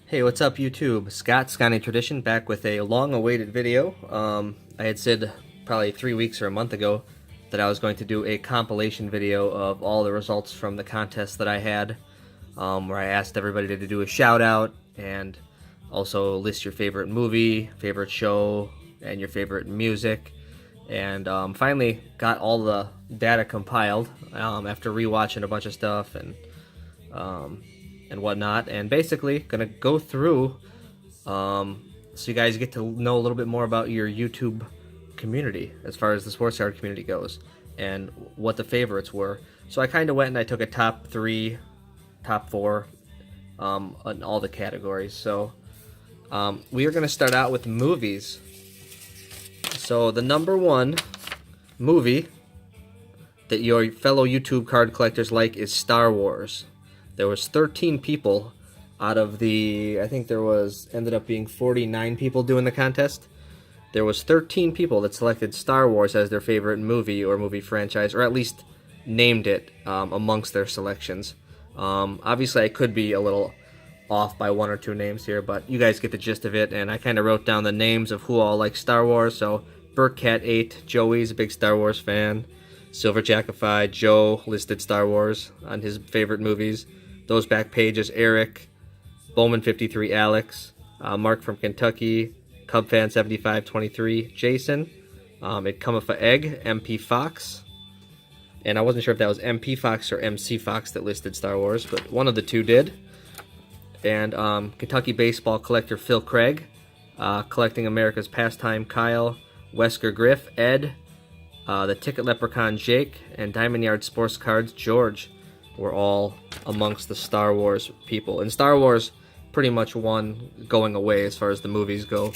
Hey, what's up YouTube? Scotty Tradition back with a long-awaited video. I had said probably 3 weeks or a month ago that I was going to do a compilation video of all the results from the contest that I had, where I asked everybody to do a shout out and also list your favorite movie, favorite show, and your favorite music. And finally got all the data compiled after rewatching a bunch of stuff and whatnot, and basically gonna go through so you guys get to know a little bit more about your YouTube community as far as the sports card community goes and what the favorites were. So I kind of went and I took a top 3, top 4 in all the categories. So we are going to start out with movies. So the number 1 movie that your fellow YouTube card collectors like is Star Wars. There was 13 people out of the, I think there was, ended up being 49 people doing the contest. There was 13 people that selected Star Wars as their favorite movie or movie franchise, or at least named it amongst their selections. Obviously, I could be a little off by 1 or 2 names here, but you guys get the gist of it, and I kind of wrote down the names of who all like Star Wars. So BurtCat8, Joey's a big Star Wars fan. Silverjackify, Joe listed Star Wars on his favorite movies. Those back pages, Eric, Bowman53, Alex, Mark from Kentucky, Cubfan7523, Jason, It Cometh a Egg, MP Fox, and I wasn't sure if that was MP Fox or MC Fox that listed Star Wars, but one of the two did. And Kentucky baseball collector Phil Craig, Collecting America's Pastime Kyle, Wesker Griff, Ed, the Ticket Leprechaun Jake, and Diamond Yard Sports Cards George were all amongst the Star Wars people. And Star Wars pretty much won going away as far as the movies go,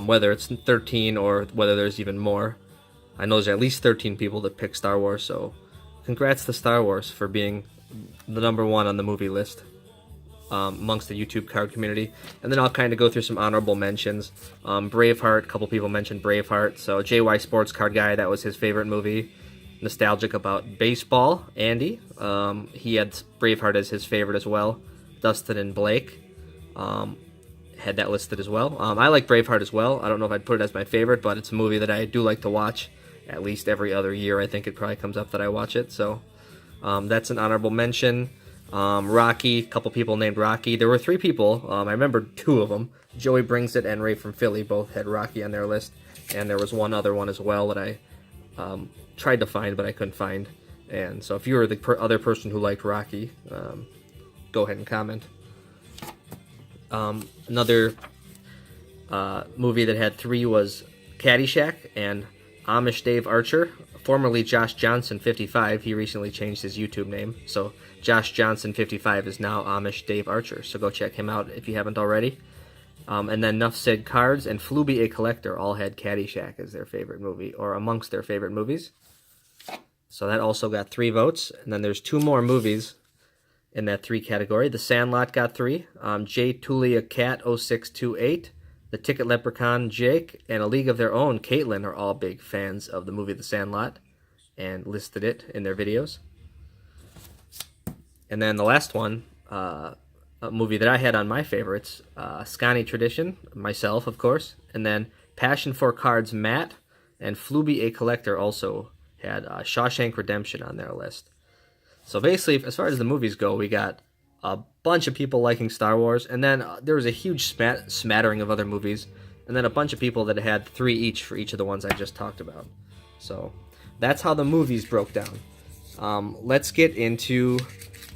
whether it's 13 or whether there's even more. I know there's at least 13 people that pick Star Wars, so congrats to Star Wars for being the number 1 on the movie list amongst the YouTube card community. And then I'll kind of go through some honorable mentions. Braveheart, a couple people mentioned Braveheart. So JY Sports Card Guy, that was his favorite movie. Nostalgic about baseball, Andy. He had Braveheart as his favorite as well. Dustin and Blake had that listed as well. I like Braveheart as well. I don't know if I'd put it as my favorite, but it's a movie that I do like to watch at least every other year. I think it probably comes up that I watch it. So that's an honorable mention. Rocky, a couple people named Rocky. There were 3 people. I remember 2 of them. Joey Brings It and Ray from Philly both had Rocky on their list. And there was one other one as well that I tried to find, but I couldn't find. And so if you were the other person who liked Rocky, go ahead and comment. Another movie that had 3 was Caddyshack and Amish Dave Archer, formerly Josh Johnson 55. He recently changed his YouTube name, so Josh Johnson 55 is now Amish Dave Archer. So go check him out if you haven't already. And then Nuff Said Cards and Fluby a Collector all had Caddyshack as their favorite movie, or amongst their favorite movies. So that also got 3 votes. And then there's 2 more movies in that 3 category. The Sandlot got 3. J. Tulia Cat 0628, The Ticket Leprechaun Jake, and A League of Their Own Caitlin are all big fans of the movie The Sandlot and listed it in their videos. And then the last one, a movie that I had on my favorites, Scotty Tradition, myself, of course, and then Passion for Cards Matt and Fluby a Collector also had Shawshank Redemption on their list. So basically, as far as the movies go, we got a bunch of people liking Star Wars, and then there was a huge smattering of other movies, and then a bunch of people that had 3 each for each of the ones I just talked about. So that's how the movies broke down. Let's get into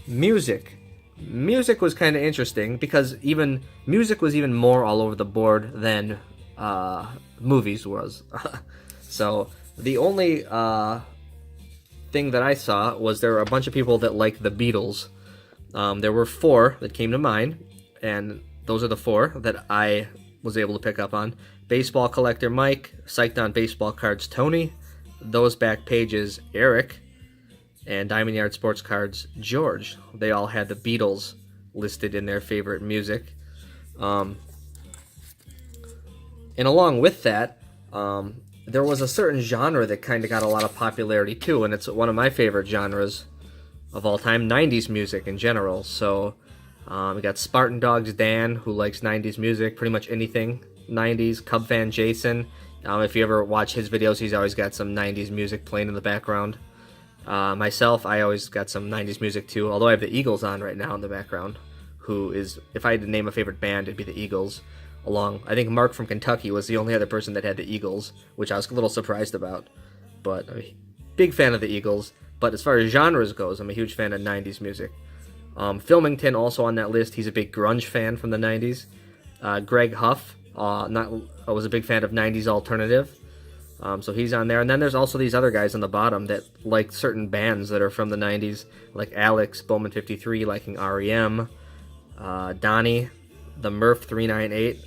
music. Music was kind of interesting because even music was even more all over the board than movies was. So the only thing that I saw was there were a bunch of people that liked the Beatles. There were 4 that came to mind, and those are the 4 that I was able to pick up on. Baseball Collector Mike, Psyched on Baseball Cards Tony, Those Back Pages Eric, and Diamond Yard Sports Cards George. They all had the Beatles listed in their favorite music. And along with that, there was a certain genre that kind of got a lot of popularity too, and it's one of my favorite genres of all time, 90s music in general. So We got Spartan Dogs Dan, who likes 90s music, pretty much anything 90s. Cub fan Jason. If you ever watch his videos, he's always got some 90s music playing in the background. Myself, I always got some 90s music too, although I have the Eagles on right now in the background, who is, if I had to name a favorite band, it'd be the Eagles. I think Mark from Kentucky was the only other person that had the Eagles, which I was a little surprised about. But I'm a big fan of the Eagles. But as far as genres goes, I'm a huge fan of 90s music. Filmington also on that list. He's a big grunge fan from the 90s. Greg Huff was a big fan of 90s alternative. So he's on there. And then there's also these other guys on the bottom that like certain bands that are from the 90s, like Alex, Bowman 53, liking REM. Donnie, the Murph 398.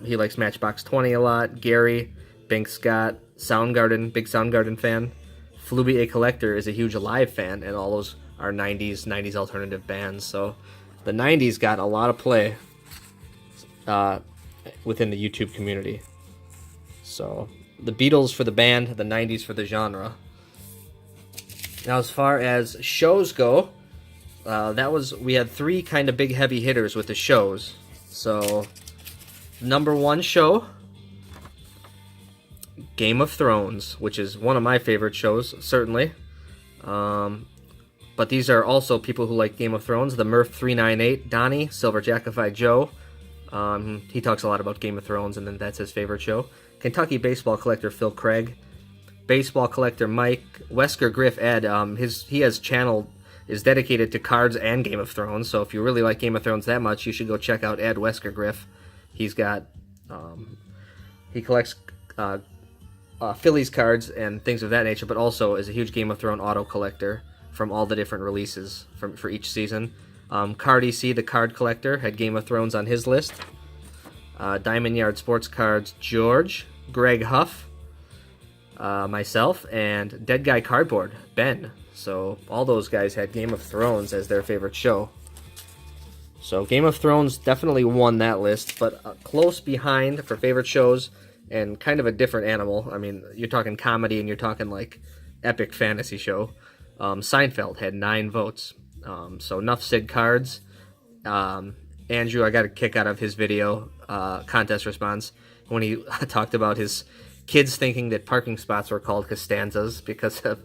He likes Matchbox 20 a lot. Gary, Bink Scott, Soundgarden, big Soundgarden fan. Fluby A Collector is a huge Alive fan, and all those are 90s alternative bands. So the 90s got a lot of play within the YouTube community. So the Beatles for the band, the 90s for the genre. Now as far as shows go, we had three kind of big heavy hitters with the shows. So number one show, Game of Thrones, which is one of my favorite shows, certainly. But these are also people who like Game of Thrones. The Murph 398, Donnie, Silver Jackified Joe. He talks a lot about Game of Thrones, and then that's his favorite show. Kentucky baseball collector Phil Craig. Baseball collector Mike. Wesker Griff Ed. His channel is dedicated to cards and Game of Thrones, so if you really like Game of Thrones that much, you should go check out Ed Wesker Griff. He collects Phillies cards and things of that nature, but also is a huge Game of Thrones auto collector from all the different releases for each season. Cardi C, the card collector, had Game of Thrones on his list. Diamond Yard Sports Cards, George, Greg Huff, myself, and Dead Guy Cardboard, Ben. So all those guys had Game of Thrones as their favorite show. So Game of Thrones definitely won that list, but close behind for favorite shows and kind of a different animal. I mean, you're talking comedy and you're talking like epic fantasy show. Seinfeld had 9 votes. So enough Sid cards. Andrew, I got a kick out of his video contest response when he talked about his kids thinking that parking spots were called Costanzas because of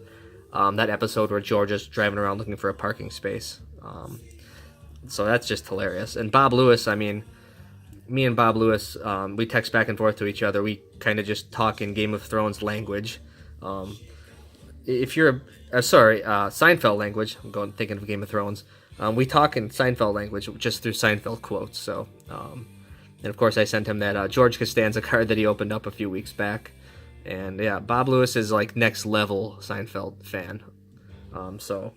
that episode where George is driving around looking for a parking space. So that's just hilarious. And Bob Lewis, I mean, me and Bob Lewis, we text back and forth to each other. We kind of just talk in Game of Thrones language. If you're Seinfeld language. I'm thinking of Game of Thrones. We talk in Seinfeld language just through Seinfeld quotes. So, and of course, I sent him that George Costanza card that he opened up a few weeks back. And yeah, Bob Lewis is like next level Seinfeld fan. So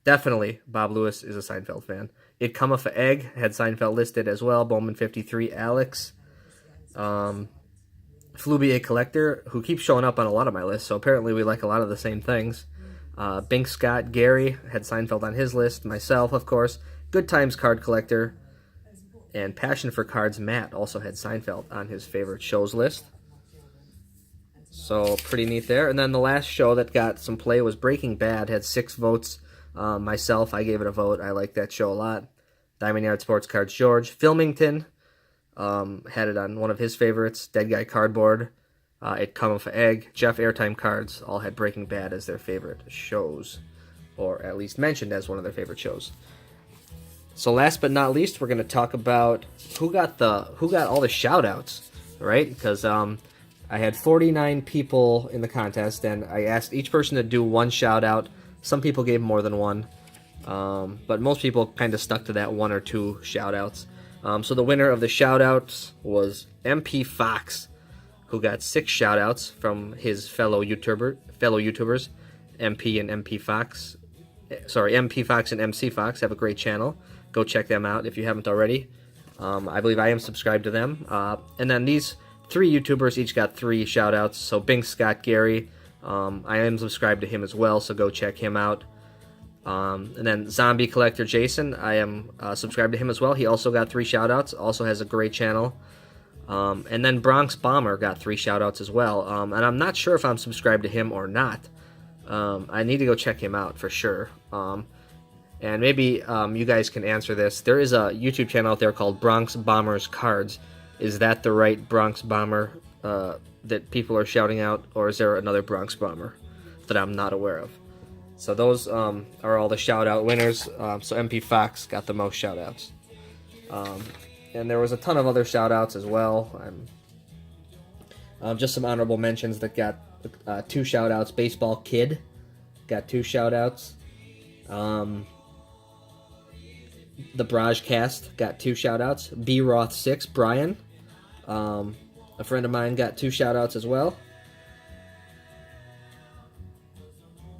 definitely, Bob Lewis is a Seinfeld fan. It Cometh a Egg had Seinfeld listed as well. Bowman 53, Alex. Fluby A Collector, who keeps showing up on a lot of my lists, so apparently we like a lot of the same things. Bink Scott, Gary had Seinfeld on his list. Myself, of course. Good Times Card Collector. And Passion for Cards, Matt also had Seinfeld on his favorite shows list. So pretty neat there. And then the last show that got some play was Breaking Bad, had 6 votes. Myself, I gave it a vote. I like that show a lot. Diamond Yard Sports Cards, George. Filmington had it on one of his favorites. Dead Guy Cardboard. It Cometh a Egg. Jeff Airtime Cards all had Breaking Bad as their favorite shows, or at least mentioned as one of their favorite shows. So last but not least, we're going to talk about who got all the shout-outs, right? Because I had 49 people in the contest, and I asked each person to do one shout-out. Some people gave more than one, but most people kind of stuck to that 1 or 2 shout-outs. So the winner of the shout-outs was MP Fox, who got 6 shout-outs from his fellow YouTubers, MP and MP Fox. Sorry, MP Fox and MC Fox have a great channel. Go check them out if you haven't already. I believe I am subscribed to them. And then these 3 YouTubers each got 3 shout-outs. So Bing Scott Gary, I am subscribed to him as well, so go check him out. And then Zombie Collector Jason, I am subscribed to him as well. He also got 3 shout-outs, also has a great channel. And then Bronx Bomber got 3 shout-outs as well. And I'm not sure if I'm subscribed to him or not. I need to go check him out for sure. And maybe you guys can answer this. There is a YouTube channel out there called Bronx Bombers Cards. Is that the right Bronx Bomber that people are shouting out, or is there another Bronx Bomber that I'm not aware of? So those are all the shout-out winners. So MP Fox got the most shout-outs. And there was a ton of other shout-outs as well. Just some honorable mentions that got 2 shout-outs. Baseball Kid got 2 shout-outs. The Brajcast got 2 shout-outs. B Roth 6 Brian, a friend of mine, got 2 shout-outs as well.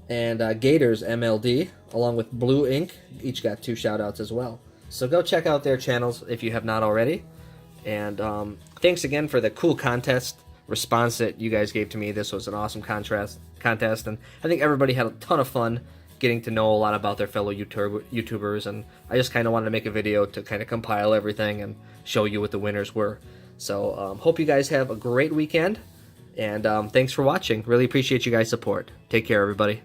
And Gators MLD, along with Blue Ink, each got 2 shout-outs as well. So go check out their channels if you have not already. And thanks again for the cool contest response that you guys gave to me. This was an awesome contest, and I think everybody had a ton of fun getting to know a lot about their fellow YouTubers, and I just kind of wanted to make a video to kind of compile everything and show you what the winners were. So hope you guys have a great weekend, and thanks for watching. Really appreciate you guys' support. Take care, everybody.